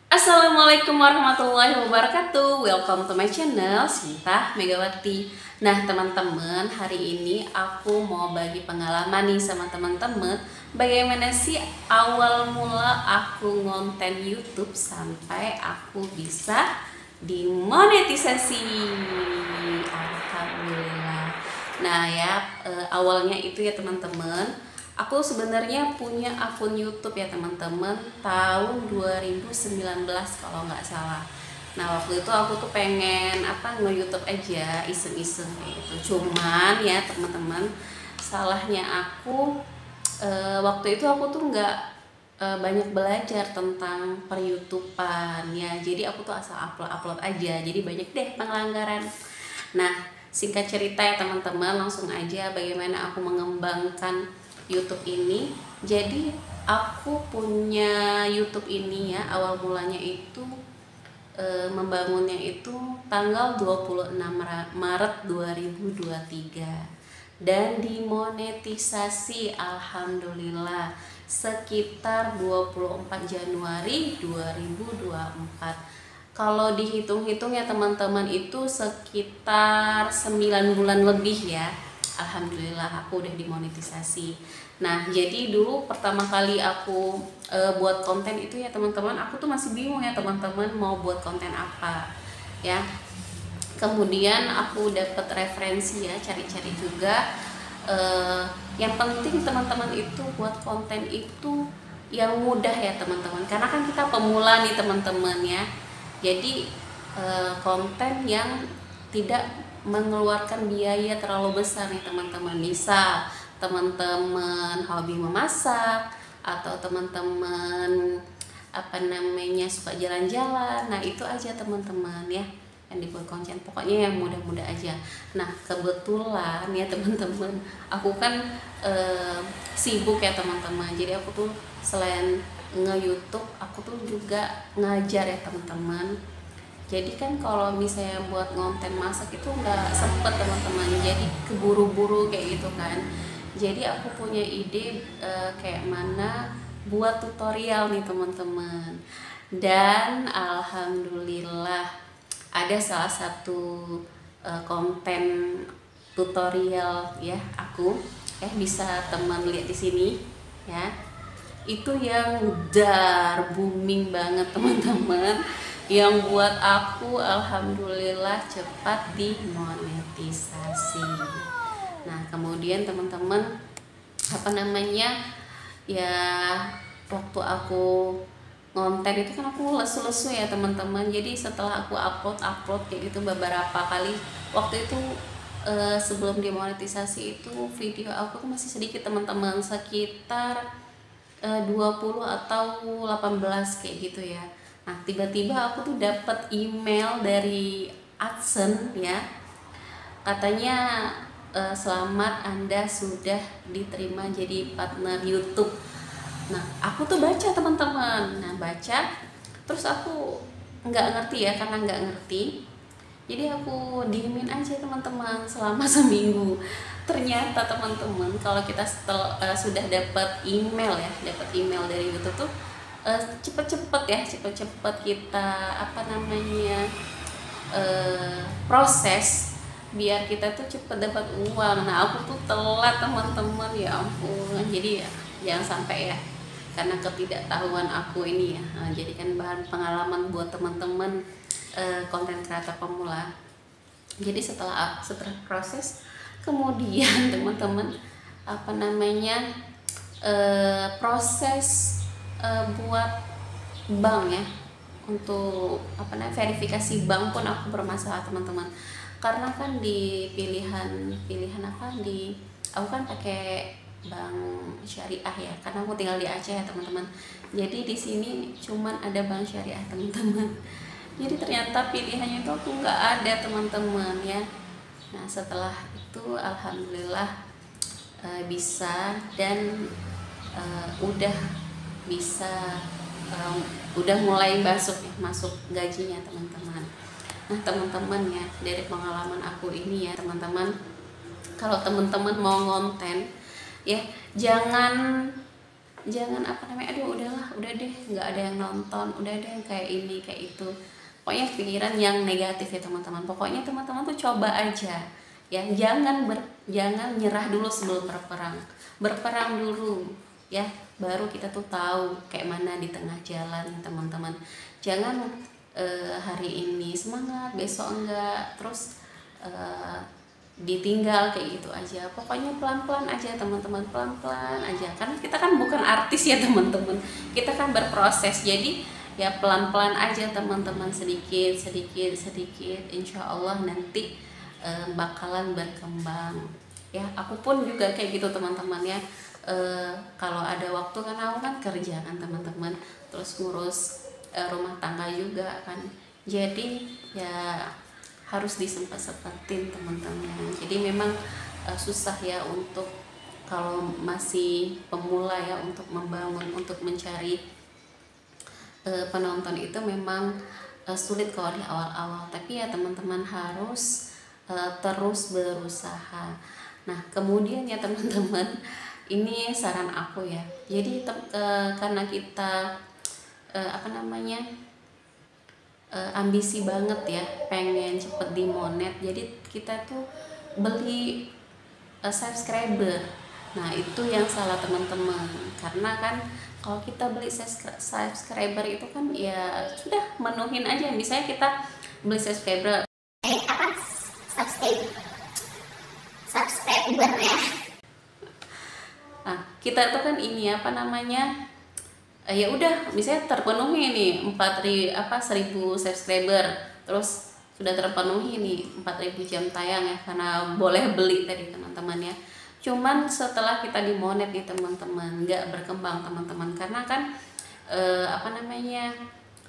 Assalamualaikum warahmatullahi wabarakatuh. Welcome to my channel Sinta Megawati. Nah teman-teman, hari ini aku mau bagi pengalaman nih sama teman-teman, bagaimana sih awal mula aku ngonten YouTube sampai aku bisa dimonetisasi. Alhamdulillah. Nah ya, awalnya itu ya teman-teman, aku sebenarnya punya akun YouTube ya teman-teman tahun 2019 kalau nggak salah. Nah waktu itu aku tuh pengen nge-YouTube aja iseng-iseng kayak gitu. Cuman ya teman-teman, salahnya aku waktu itu aku tuh nggak banyak belajar tentang per-YouTubean ya. Jadi aku tuh asal upload aja. Jadi banyak deh pelanggaran. Nah singkat cerita ya teman-teman, langsung aja bagaimana aku mengembangkan YouTube ini. Jadi aku punya YouTube ini ya, awal mulanya itu membangunnya itu tanggal 26 Maret 2023 dan dimonetisasi alhamdulillah sekitar 24 Januari 2024. Kalau dihitung-hitung ya teman-teman itu sekitar 9 bulan lebih ya. Alhamdulillah aku udah dimonetisasi. Nah jadi dulu pertama kali aku buat konten itu ya teman-teman, aku tuh masih bingung ya teman-teman mau buat konten apa ya. Kemudian aku dapat referensi ya, cari-cari juga. Yang penting teman-teman itu buat konten itu yang mudah ya teman-teman, karena kan kita pemula nih teman-teman ya. Jadi konten yang tidak mengeluarkan biaya terlalu besar nih teman-teman. Misal teman-teman hobi memasak atau teman-teman suka jalan-jalan, nah itu aja teman-teman ya yang dibuat konten, pokoknya yang mudah-mudah aja. Nah kebetulan ya teman-teman, aku kan sibuk ya teman-teman, jadi aku tuh selain nge-YouTube aku tuh juga ngajar ya teman-teman. Jadi kan kalau misalnya buat konten masak itu nggak sempet teman-teman, jadi keburu-buru kayak gitu kan. Jadi aku punya ide kayak mana buat tutorial nih teman-teman. Dan alhamdulillah ada salah satu konten tutorial ya aku, bisa teman lihat di sini ya. Itu yang dar booming banget teman-teman, yang buat aku alhamdulillah cepat dimonetisasi. Nah kemudian teman-teman ya, waktu aku ngonten itu kan aku lesu-lesu ya teman-teman. Jadi setelah aku upload kayak gitu beberapa kali, waktu itu sebelum dimonetisasi itu video aku tuh masih sedikit teman-teman, sekitar 20 atau 18 kayak gitu ya. Nah tiba-tiba aku tuh dapat email dari AdSense ya, katanya selamat Anda sudah diterima jadi partner YouTube. Nah aku tuh baca teman-teman, terus aku nggak ngerti ya, karena nggak ngerti jadi aku diemin aja teman-teman selama seminggu. Ternyata teman-teman, kalau kita sudah dapat email dari YouTube tuh cepet-cepet kita proses biar kita tuh cepet dapat uang. Nah aku tuh telat teman-teman, ya ampun. Jadi ya jangan sampai ya, karena ketidaktahuan aku ini ya. Nah, jadikan bahan pengalaman buat teman-teman konten kreator pemula. Jadi setelah proses, kemudian teman-teman proses buat bank ya, untuk verifikasi bank pun aku bermasalah teman-teman, karena kan di pilihan aku kan pakai bank syariah ya, karena aku tinggal di Aceh ya teman-teman. Jadi di sini cuman ada bank syariah teman-teman. Jadi ternyata pilihannya itu aku nggak ada teman-teman ya. Nah setelah itu alhamdulillah bisa, dan udah bisa, udah mulai masuk gajinya teman-teman. Nah teman-teman ya, dari pengalaman aku ini ya teman-teman, kalau teman-teman mau ngonten ya, jangan jangan apa namanya, aduh udahlah, udah deh nggak ada yang nonton, udah deh kayak ini kayak itu, pokoknya pikiran yang negatif ya teman-teman. Pokoknya teman-teman tuh coba aja ya, jangan nyerah dulu sebelum berperang dulu ya, baru kita tuh tahu kayak mana di tengah jalan teman-teman. Jangan hari ini semangat, besok enggak, terus ditinggal kayak gitu aja. Pokoknya pelan-pelan aja teman-teman, pelan-pelan aja, karena kita kan bukan artis ya teman-teman, kita kan berproses. Jadi ya pelan-pelan aja teman-teman, sedikit insya Allah nanti bakalan berkembang ya. Aku pun juga kayak gitu teman-teman ya. Kalau ada waktu kan aku kan kerja kan teman-teman, terus ngurus rumah tangga juga kan, jadi ya harus disempet-sempetin teman-teman. Jadi memang susah ya untuk kalau masih pemula ya, untuk membangun, untuk mencari penonton itu memang sulit kalau di awal-awal, tapi ya teman-teman harus terus berusaha. Nah kemudian ya teman-teman, ini saran aku ya, jadi karena kita ambisi banget ya, pengen cepet dimonet, jadi kita tuh beli subscriber. Nah itu yang salah teman-teman, karena kan kalau kita beli subscriber itu kan ya sudah menuhin aja. Misalnya kita beli subscriber subscriber ya, nah kita tuh kan ini ya udah misalnya terpenuhi nih 1000 subscriber, terus sudah terpenuhi nih 4000 jam tayang ya, karena boleh beli tadi teman-teman ya. Cuman setelah kita dimonet nih teman-teman, nggak berkembang teman-teman, karena kan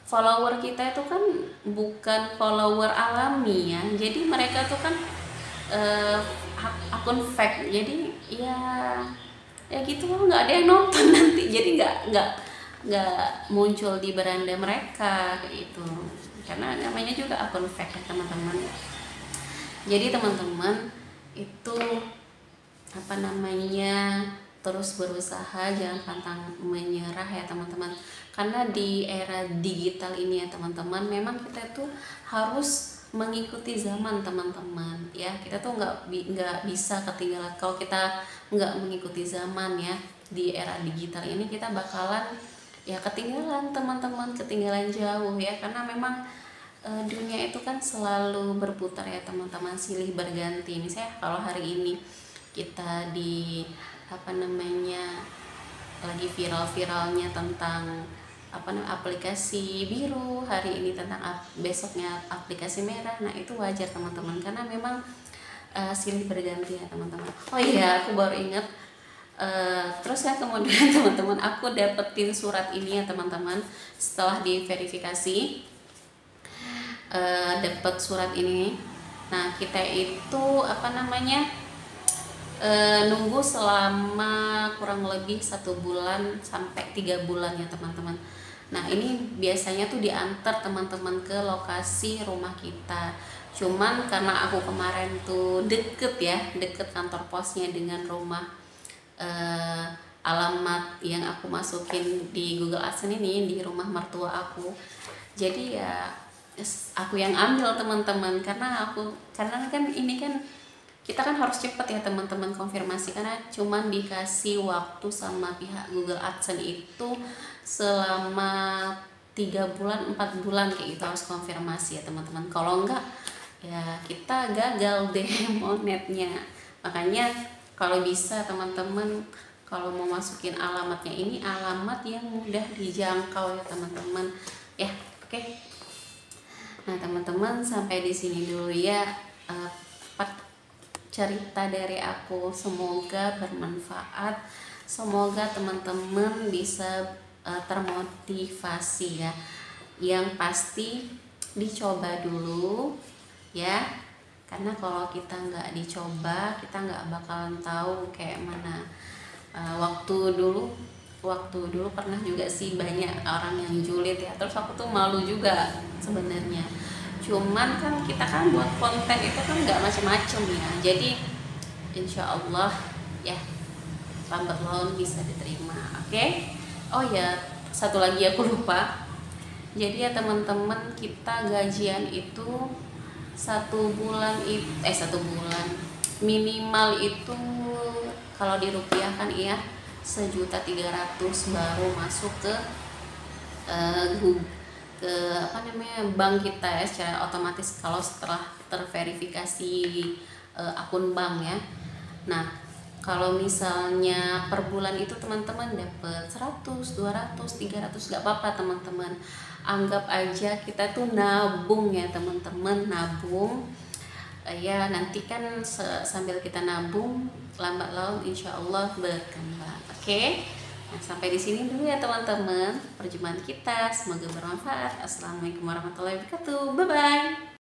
follower kita itu kan bukan follower alami ya, jadi mereka tuh kan akun fake, jadi ya gitu loh, nggak ada yang nonton nanti, jadi nggak muncul di beranda mereka kayak gitu, karena namanya juga akun fake ya teman-teman. Jadi teman-teman itu terus berusaha, jangan pantang menyerah ya teman-teman, karena di era digital ini ya teman-teman, memang kita tuh harus mengikuti zaman teman-teman ya. Kita tuh nggak bisa ketinggalan. Kalau kita nggak mengikuti zaman ya di era digital ini, kita bakalan ya ketinggalan teman-teman, ketinggalan jauh ya, karena memang dunia itu kan selalu berputar ya teman-teman, silih berganti. Misalnya kalau hari ini kita di lagi viral-viralnya tentang aplikasi biru, hari ini tentang besoknya aplikasi merah. Nah itu wajar teman-teman, karena memang silih berganti ya teman-teman. Oh iya, aku baru ingat. Terus ya kemudian teman-teman, aku dapetin surat ini ya teman-teman, setelah diverifikasi dapat surat ini. Nah kita itu nunggu selama kurang lebih 1 bulan sampai 3 bulan ya teman-teman. Nah ini biasanya tuh diantar teman-teman ke lokasi rumah kita. Cuman karena aku kemarin tuh deket kantor posnya dengan rumah, alamat yang aku masukin di Google AdSense ini di rumah mertua aku, jadi ya aku yang ambil teman-teman, karena kan ini kan kita kan harus cepet ya teman-teman konfirmasi, karena cuman dikasih waktu sama pihak Google AdSense itu selama 3 bulan 4 bulan kayak gitu, harus konfirmasi ya teman-teman. Kalau enggak ya kita gagal deh monetnya. Makanya kalau bisa teman-teman, kalau mau masukin alamatnya, ini alamat yang mudah dijangkau ya teman-teman ya. Oke. Nah teman-teman, sampai di sini dulu ya cerita dari aku, semoga bermanfaat, semoga teman-teman bisa termotivasi ya. Yang pasti dicoba dulu ya, karena kalau kita nggak dicoba, kita nggak bakalan tahu kayak mana. Waktu dulu pernah juga sih banyak orang yang julid ya, terus aku tuh malu juga sebenarnya. Cuman kan kita kan buat konten itu kan nggak macem-macem ya, jadi insya Allah ya lambat laun bisa diterima. Oke. Oh ya, satu lagi aku lupa. Jadi ya teman-teman, kita gajian itu 1 bulan minimal itu kalau dirupiahkan ya 1.300.000 baru masuk ke ke bank kita ya secara otomatis kalau setelah terverifikasi akun bank ya. Nah, kalau misalnya per bulan itu teman-teman dapat 100, 200, 300 gak apa-apa teman-teman. Anggap aja kita tuh nabung ya teman-teman, nabung. Ya nanti kan sambil kita nabung lambat laun insya Allah berkembang. Oke. Nah, sampai di sini dulu ya teman-teman perjumpaan kita, semoga bermanfaat. Assalamualaikum warahmatullahi wabarakatuh. Bye bye.